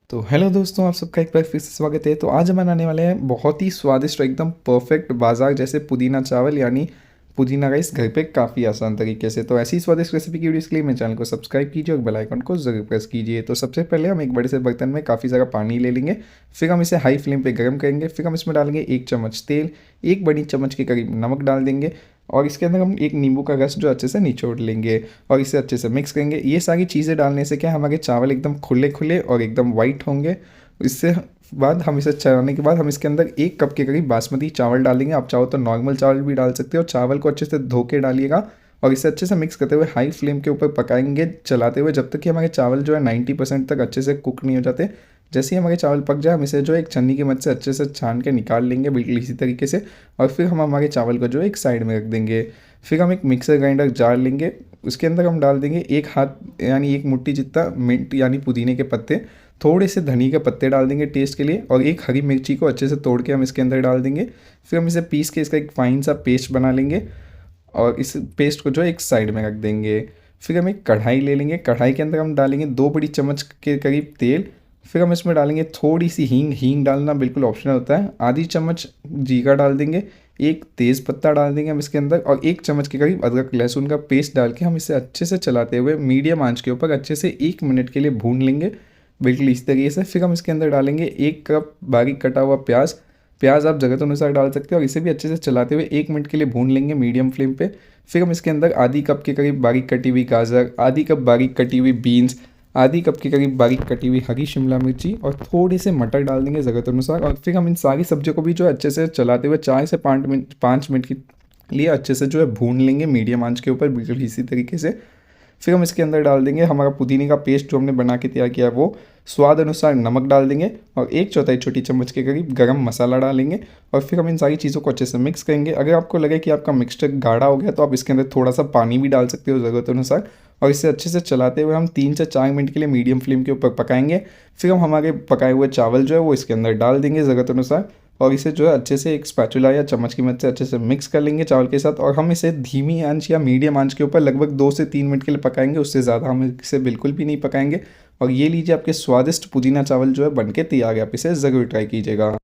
तो हेलो दोस्तों, आप सबका एक बार फिर से स्वागत है। तो आज हम बनाने वाले हैं बहुत ही स्वादिष्ट और एकदम परफेक्ट बाजार जैसे पुदीना चावल यानी पुदीना राइस घर पे काफ़ी आसान तरीके से। तो ऐसी स्वादिष्ट रेसिपी की वीडियोस के लिए मेरे चैनल को सब्सक्राइब कीजिए और बेल आइकन को ज़रूर प्रेस कीजिए। तो सबसे पहले हम एक बड़े से बर्तन में काफ़ी सारा पानी ले लेंगे, फिर हम इसे हाई फ्लेम पे गर्म करेंगे। फिर हम इसमें डालेंगे 1 चम्मच तेल, 1 बड़ी चम्मच के करीब नमक डाल देंगे और इसके अंदर हम एक नींबू का रस जो अच्छे से निचोड़ लेंगे और इसे अच्छे से मिक्स करेंगे। ये सारी चीज़ें डालने से क्या हमारे चावल एकदम खुले खुले और एकदम वाइट होंगे। इससे बाद हम इसे चलाने के बाद हम इसके अंदर 1 कप के करीब बासमती चावल डालेंगे। आप चाहो तो नॉर्मल चावल भी डाल सकते हो। चावल को अच्छे से धो के डालिएगा और इसे अच्छे से मिक्स करते हुए हाई फ्लेम के ऊपर पकाएंगे चलाते हुए, जब तक कि हमारे चावल जो है 90% तक अच्छे से कुक नहीं हो जाते। जैसे ही हमारे चावल पक जाए हम इसे जो है एक छन्नी की मदद से अच्छे से छान के निकाल लेंगे बिल्कुल इसी तरीके से। और फिर हम हमारे चावल को जो है एक साइड में रख देंगे। फिर हम एक मिक्सर ग्राइंडर जार लेंगे, उसके अंदर हम डाल देंगे 1 हाथ यानी 1 मुट्ठी जितना मिंट यानी पुदीने के पत्ते, थोड़े से धनिया के पत्ते डाल देंगे टेस्ट के लिए और 1 हरी मिर्ची को अच्छे से तोड़ के हम इसके अंदर डाल देंगे। फिर हम इसे पीस के इसका एक फाइन सा पेस्ट बना लेंगे और इस पेस्ट को जो है एक साइड में रख देंगे। फिर हम एक कढ़ाई ले लेंगे, कढ़ाई के अंदर हम डालेंगे 2 बड़ी चम्मच के करीब तेल। फिर हम इसमें डालेंगे थोड़ी सी हींग, हींग डालना बिल्कुल ऑप्शनल होता है। आधी चम्मच जीरा डाल देंगे, 1 तेज़ पत्ता डाल देंगे हम इसके अंदर और 1 चम्मच के करीब अदरक लहसुन का पेस्ट डाल के हम इसे अच्छे से चलाते हुए मीडियम आंच के ऊपर अच्छे से 1 मिनट के लिए भून लेंगे बिल्कुल इस तरीके से। फिर हम इसके अंदर डालेंगे 1 कप बारीक कटा हुआ प्याज, प्याज आप ज़रूरत अनुसार डाल सकते हो और इसे भी अच्छे से चलाते हुए 1 मिनट के लिए भून लेंगे मीडियम फ्लेम पे। फिर हम इसके अंदर आधी कप के करीब बारीक कटी हुई गाजर, आधी कप बारीक कटी हुई बीन्स, आधी कप के करीब बारीक कटी हुई हरी शिमला मिर्ची और थोड़े से मटर डाल देंगे ज़रूरत अनुसार। और फिर हम इन सारी सब्जियों को भी जो है अच्छे से चलाते हुए 4 से 5 मिनट के लिए अच्छे से जो है भून लेंगे मीडियम आंच के ऊपर बिल्कुल इसी तरीके से। फिर हम इसके अंदर डाल देंगे हमारा पुदीने का पेस्ट जो हमने बना के तैयार किया है वो, स्वाद अनुसार नमक डाल देंगे और 1/4 छोटी चम्मच के करीब गरम मसाला डालेंगे। और फिर हम इन सारी चीज़ों को अच्छे से मिक्स करेंगे। अगर आपको लगे कि आपका मिक्सचर गाढ़ा हो गया तो आप इसके अंदर थोड़ा सा पानी भी डाल सकते हो ज़रूरत अनुसार और इसे अच्छे से चलाते हुए हम 3 से 4 मिनट के लिए मीडियम फ्लेम के ऊपर पकाएंगे। फिर हम हमारे पकाए हुए चावल जो है वो इसके अंदर डाल देंगे ज़रूरत अनुसार और इसे जो है अच्छे से एक स्पैचुला या चम्मच की मदद से अच्छे से मिक्स कर लेंगे चावल के साथ। और हम इसे धीमी आंच या मीडियम आंच के ऊपर लगभग 2 से 3 मिनट के लिए पकाएंगे, उससे ज़्यादा हम इसे बिल्कुल भी नहीं पकाएंगे। और ये लीजिए आपके स्वादिष्ट पुदीना चावल जो है बनके तैयार है, आप इसे ज़रूर ट्राई कीजिएगा।